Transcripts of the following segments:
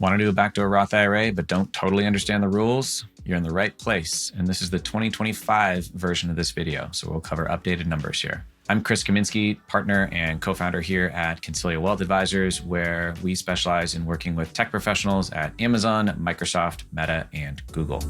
Want to do a backdoor Roth IRA, but don't totally understand the rules? You're in the right place. And this is the 2025 version of this video. So we'll cover updated numbers here. I'm Chris Kaminski, partner and co-founder here at Consilio Wealth Advisors, where we specialize in working with tech professionals at Amazon, Microsoft, Meta, and Google.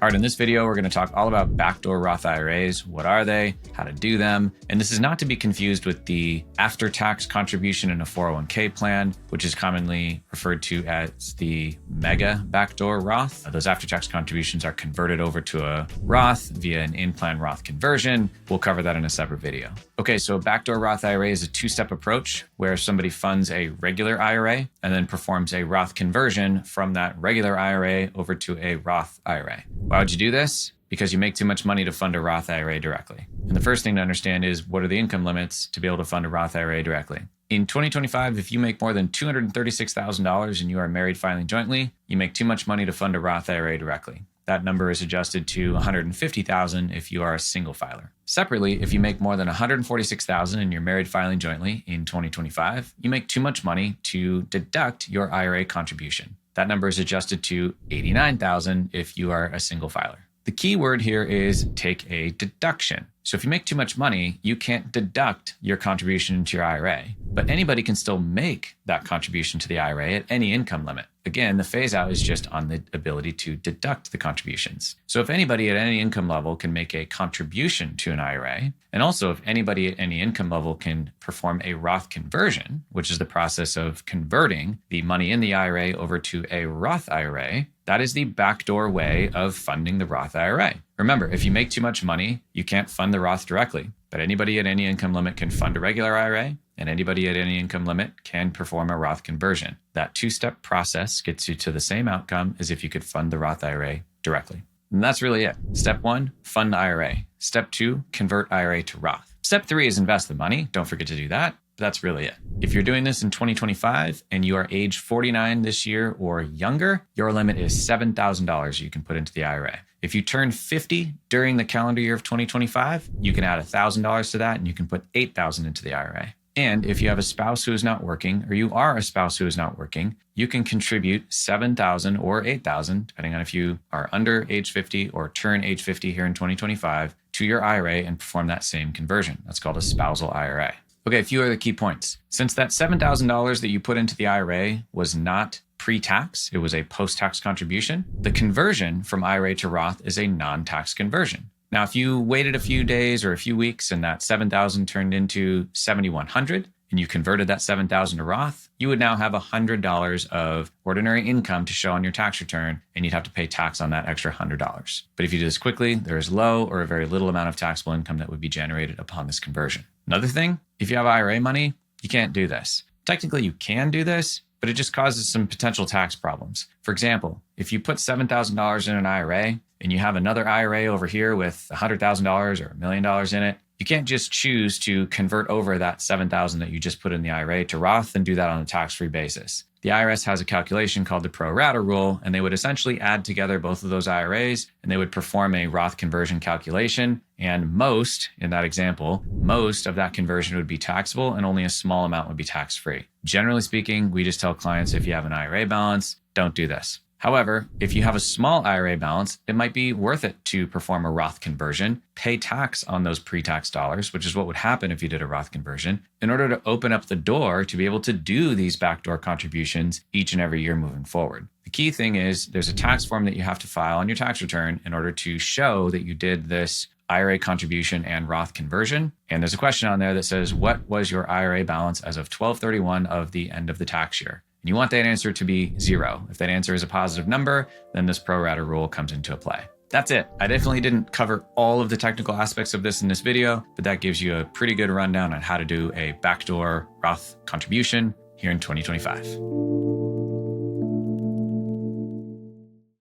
All right, in this video, we're going to talk all about backdoor Roth IRAs. What are they? How to do them? And this is not to be confused with the after-tax contribution in a 401k plan, which is commonly referred to as the mega backdoor Roth. Those after-tax contributions are converted over to a Roth via an in-plan Roth conversion. We'll cover that in a separate video. Okay, so a backdoor Roth IRA is a two-step approach where somebody funds a regular IRA and then performs a Roth conversion from that regular IRA over to a Roth IRA. Why would you do this? Because you make too much money to fund a Roth IRA directly. And the first thing to understand is, what are the income limits to be able to fund a Roth IRA directly? In 2025, if you make more than $236,000 and you are married filing jointly, you make too much money to fund a Roth IRA directly. That number is adjusted to $150,000 if you are a single filer. Separately, if you make more than $146,000 and you're married filing jointly in 2025, you make too much money to deduct your IRA contribution. That number is adjusted to $89,000 if you are a single filer. The key word here is take a deduction. So if you make too much money, you can't deduct your contribution into your IRA, but anybody can still make that contribution to the IRA at any income limit. Again, the phase out is just on the ability to deduct the contributions. So if anybody at any income level can make a contribution to an IRA, and also if anybody at any income level can perform a Roth conversion, which is the process of converting the money in the IRA over to a Roth IRA, that is the backdoor way of funding the Roth IRA. Remember, if you make too much money, you can't fund the Roth directly, but anybody at any income limit can fund a regular IRA, and anybody at any income limit can perform a Roth conversion. That two-step process gets you to the same outcome as if you could fund the Roth IRA directly. And that's really it. Step 1, fund IRA. Step 2, convert IRA to Roth. Step 3 is invest the money. Don't forget to do that. But that's really it. If you're doing this in 2025 and you are age 49 this year or younger, your limit is $7,000 you can put into the IRA. If you turn 50 during the calendar year of 2025, you can add $1,000 to that and you can put $8,000 into the IRA. And if you have a spouse who is not working, or you are a spouse who is not working, you can contribute $7,000 or $8,000, depending on if you are under age 50 or turn age 50 here in 2025, to your IRA and perform that same conversion. That's called a spousal IRA. Okay, a few other key points. Since that $7,000 that you put into the IRA was not pre-tax, it was a post-tax contribution, the conversion from IRA to Roth is a non-tax conversion. Now, if you waited a few days or a few weeks and that $7,000 turned into $7,100 and you converted that $7,000 to Roth, you would now have $100 of ordinary income to show on your tax return, and you'd have to pay tax on that extra $100. But if you do this quickly, there is low or a very little amount of taxable income that would be generated upon this conversion. Another thing, if you have IRA money, you can't do this. Technically, you can do this, but it just causes some potential tax problems. For example, if you put $7,000 in an IRA and you have another IRA over here with $100,000 or $1 million in it, you can't just choose to convert over that $7,000 that you just put in the IRA to Roth and do that on a tax-free basis. The IRS has a calculation called the pro rata rule, and they would essentially add together both of those IRAs and they would perform a Roth conversion calculation. And most, in that example, most of that conversion would be taxable and only a small amount would be tax-free. Generally speaking, we just tell clients, if you have an IRA balance, don't do this. However, if you have a small IRA balance, it might be worth it to perform a Roth conversion, pay tax on those pre-tax dollars, which is what would happen if you did a Roth conversion, in order to open up the door to be able to do these backdoor contributions each and every year moving forward. The key thing is there's a tax form that you have to file on your tax return in order to show that you did this IRA contribution and Roth conversion. And there's a question on there that says, what was your IRA balance as of 12/31 of the end of the tax year? And you want that answer to be 0. If that answer is a positive number, then this pro rata rule comes into play. That's it. I definitely didn't cover all of the technical aspects of this in this video, but that gives you a pretty good rundown on how to do a backdoor Roth contribution here in 2025.